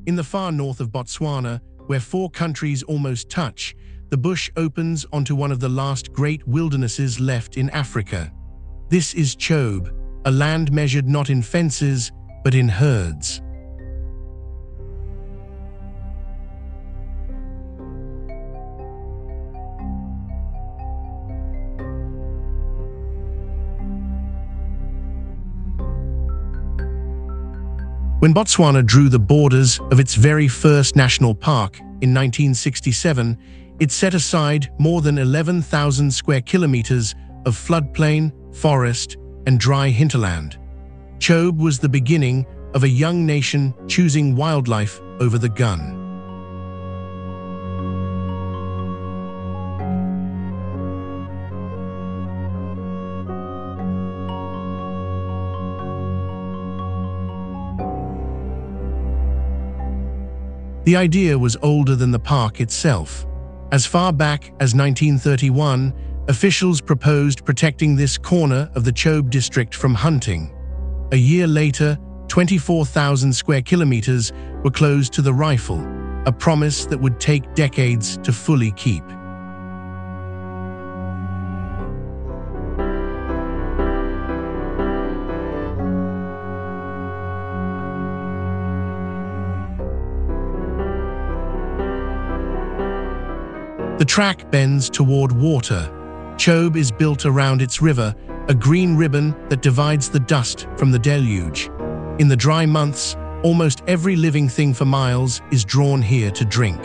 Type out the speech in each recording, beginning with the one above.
In the far north of Botswana, where four countries almost touch, the bush opens onto one of the last great wildernesses left in Africa. This is Chobe, a land measured not in fences, but in herds. When Botswana drew the borders of its very first national park in 1967, it set aside more than 11,000 square kilometers of floodplain, forest, and dry hinterland. Chobe was the beginning of a young nation choosing wildlife over the gun. The idea was older than the park itself. As far back as 1931, officials proposed protecting this corner of the Chobe district from hunting. A year later, 24,000 square kilometers were closed to the rifle, a promise that would take decades to fully keep. The track bends toward water. Chobe is built around its river, a green ribbon that divides the dust from the deluge. In the dry months, almost every living thing for miles is drawn here to drink.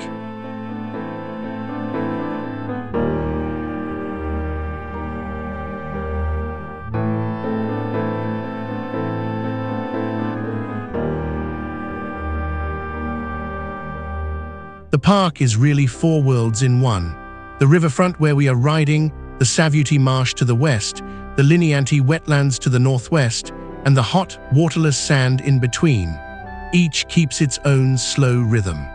The park is really four worlds in one. The riverfront where we are riding, the Savuti Marsh to the west, the Linianti wetlands to the northwest, and the hot, waterless sand in between. Each keeps its own slow rhythm.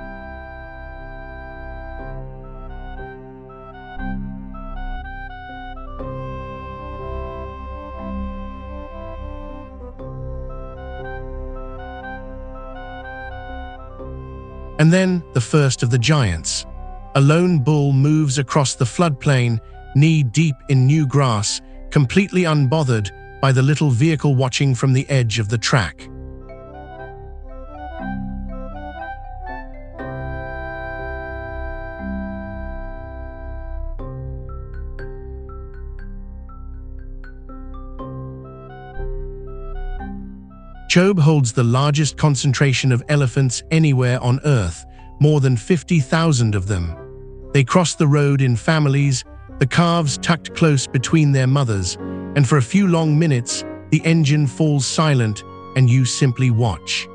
And then, the first of the giants. A lone bull moves across the floodplain, knee-deep in new grass, completely unbothered by the little vehicle watching from the edge of the track. Chobe holds the largest concentration of elephants anywhere on Earth, more than 50,000 of them. They cross the road in families, the calves tucked close between their mothers, and for a few long minutes, the engine falls silent and you simply watch.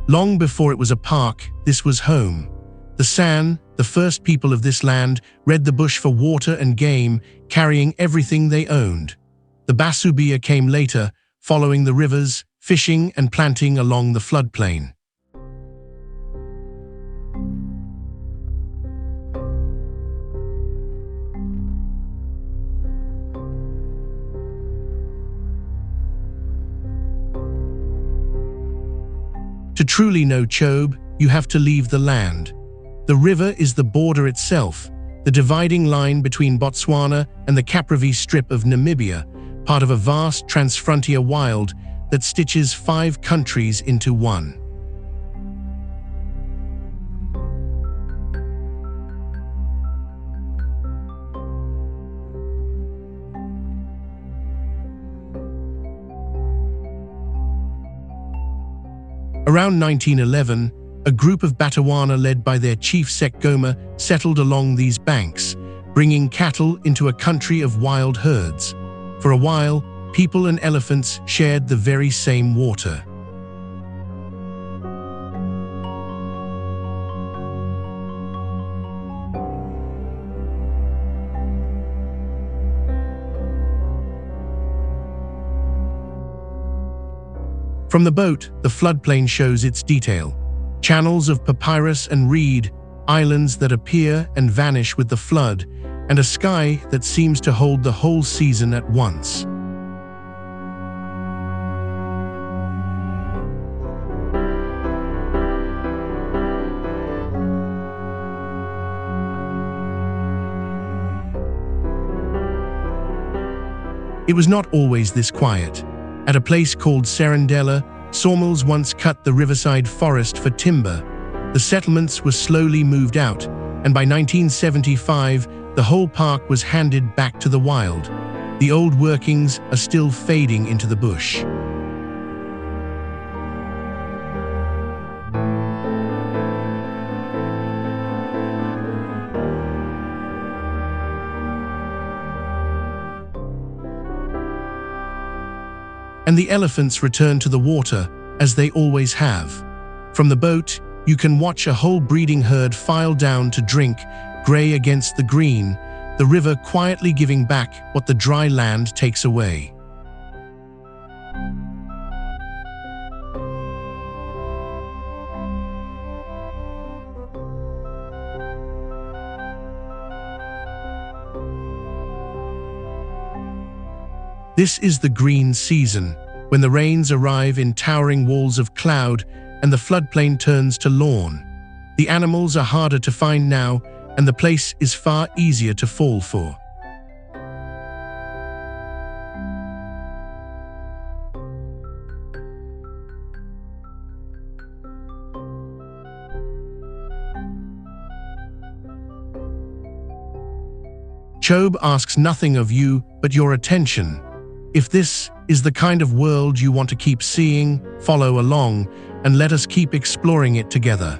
Long before it was a park, this was home. The San, the first people of this land, red the bush for water and game, carrying everything they owned. The Basubiya came later, following the rivers, fishing and planting along the floodplain. To truly know Chobe, you have to leave the land. The river is the border itself, the dividing line between Botswana and the Caprivi strip of Namibia, part of a vast Transfrontier wild that stitches 5 countries into one. Around 1911, a group of Batawana led by their chief Sekgoma settled along these banks, bringing cattle into a country of wild herds. For a while, people and elephants shared the very same water. From the boat, the floodplain shows its detail. Channels of papyrus and reed, islands that appear and vanish with the flood, and a sky that seems to hold the whole season at once. It was not always this quiet. At a place called Serondela, sawmills once cut the riverside forest for timber. The settlements were slowly moved out, and by 1975, the whole park was handed back to the wild. The old workings are still fading into the bush. And the elephants return to the water, as they always have. From the boat, you can watch a whole breeding herd file down to drink, grey against the green, the river quietly giving back what the dry land takes away. This is the green season, when the rains arrive in towering walls of cloud and the floodplain turns to lawn. The animals are harder to find now, and the place is far easier to fall for. Chobe asks nothing of you but your attention. If this is the kind of world you want to keep seeing, follow along and let us keep exploring it together.